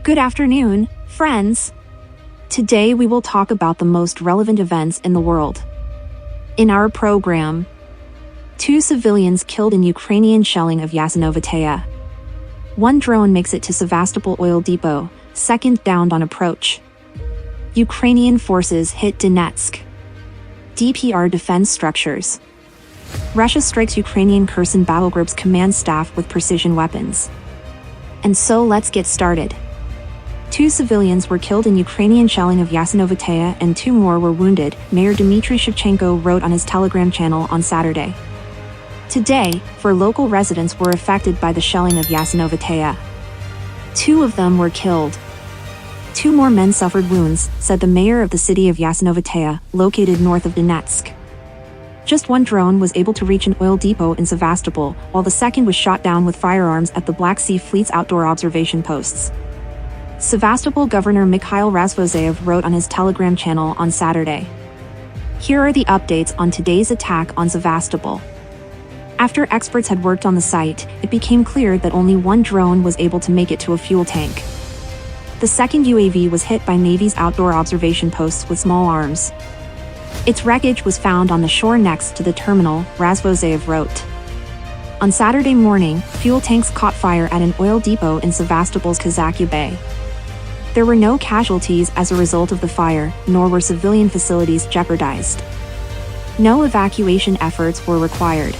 Good afternoon, friends. Today we will talk about the most relevant events in the world. In our program, 2 civilians killed in Ukrainian shelling of Yasinovataya. 1 drone makes it to Sevastopol oil depot, 2nd downed on approach. Ukrainian forces hit Donetsk. DPR defense structures. Russia strikes Ukrainian Kherson battle group's command staff with precision weapons. And so let's get started. 2 civilians were killed in Ukrainian shelling of Yasinovataya and 2 more were wounded, Mayor Dmitry Shevchenko wrote on his Telegram channel on Saturday. Today, 4 local residents were affected by the shelling of Yasinovataya. 2 of them were killed. 2 more men suffered wounds, said the mayor of the city of Yasinovataya, located north of Donetsk. Just 1 drone was able to reach an oil depot in Sevastopol, while the 2nd was shot down with firearms at the Black Sea Fleet's outdoor observation posts. Sevastopol Governor Mikhail Razvozayev wrote on his Telegram channel on Saturday. Here are the updates on today's attack on Sevastopol. After experts had worked on the site, it became clear that only 1 drone was able to make it to a fuel tank. The 2nd UAV was hit by Navy's outdoor observation posts with small arms. Its wreckage was found on the shore next to the terminal, Razvozayev wrote. On Saturday morning, fuel tanks caught fire at an oil depot in Sevastopol's Kazakh Bay. There were no casualties as a result of the fire, nor were civilian facilities jeopardized. No evacuation efforts were required.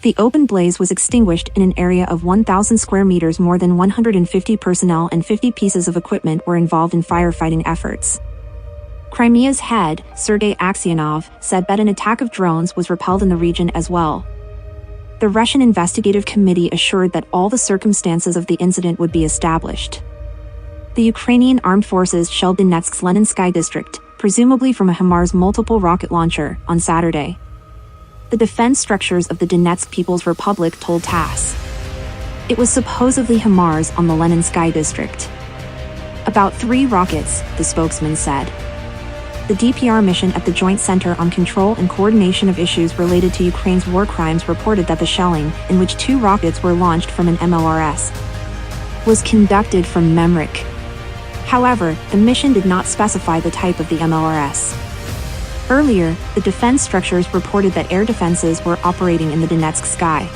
The open blaze was extinguished in an area of 1,000 square meters. More than 150 personnel and 50 pieces of equipment were involved in firefighting efforts. Crimea's head, Sergei Aksionov, said that an attack of drones was repelled in the region as well. The Russian investigative committee assured that all the circumstances of the incident would be established. The Ukrainian armed forces shelled Donetsk's Leninskaya district, presumably from a HIMARS multiple rocket launcher, on Saturday. The defense structures of the Donetsk People's Republic told TASS. It was supposedly HIMARS on the Leninskaya district. About 3 rockets, the spokesman said. The DPR mission at the Joint Center on Control and Coordination of Issues Related to Ukraine's War Crimes reported that the shelling, in which 2 rockets were launched from an MLRS, was conducted from Memrik. However, the mission did not specify the type of the MLRS. Earlier, the defense structures reported that air defenses were operating in the Donetsk sky.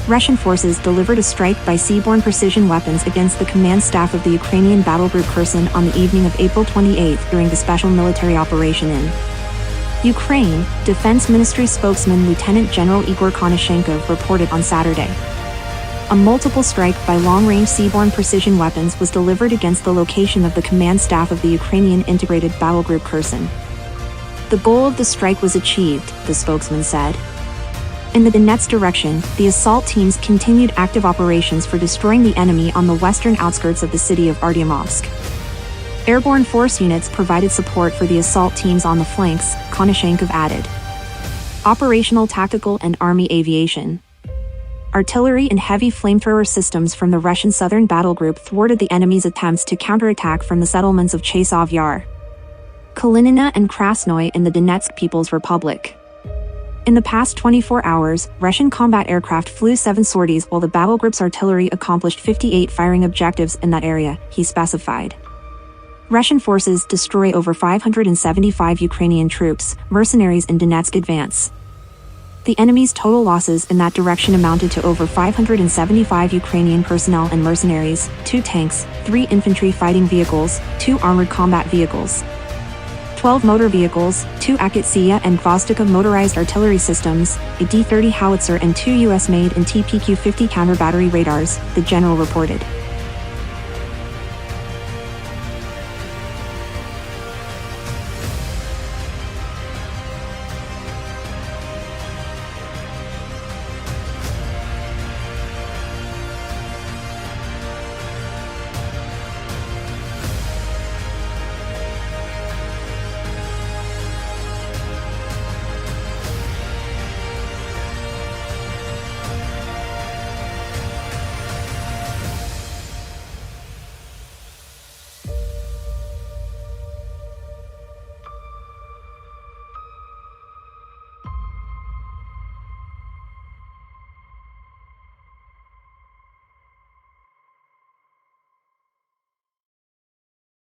Russian forces delivered a strike by seaborne precision weapons against the command staff of the Ukrainian battle group Kherson on the evening of April 28 during the special military operation in Ukraine, Defense Ministry spokesman Lieutenant General Igor Konashenkov reported on Saturday. A multiple strike by long-range seaborne precision weapons was delivered against the location of the command staff of the Ukrainian integrated battle group Kherson. The goal of the strike was achieved, the spokesman said. In the Donetsk direction, the assault teams continued active operations for destroying the enemy on the western outskirts of the city of Artyomovsk. Airborne force units provided support for the assault teams on the flanks, Konashenkov added. Operational tactical and army aviation. Artillery and heavy flamethrower systems from the Russian Southern Battle Group thwarted the enemy's attempts to counterattack from the settlements of Chasov Yar, Kalinina and Krasnoye in the Donetsk People's Republic. In the past 24 hours, Russian combat aircraft flew 7 sorties while the battle group's artillery accomplished 58 firing objectives in that area, he specified. Russian forces destroy over 575 Ukrainian troops, mercenaries in Donetsk advance. The enemy's total losses in that direction amounted to over 575 Ukrainian personnel and mercenaries, 2 tanks, 3 infantry fighting vehicles, 2 armored combat vehicles, 12 motor vehicles, 2 Akitsia and Gvozdika motorized artillery systems, a D-30 howitzer and 2 US-made and TPQ-50 counter-battery radars, the general reported.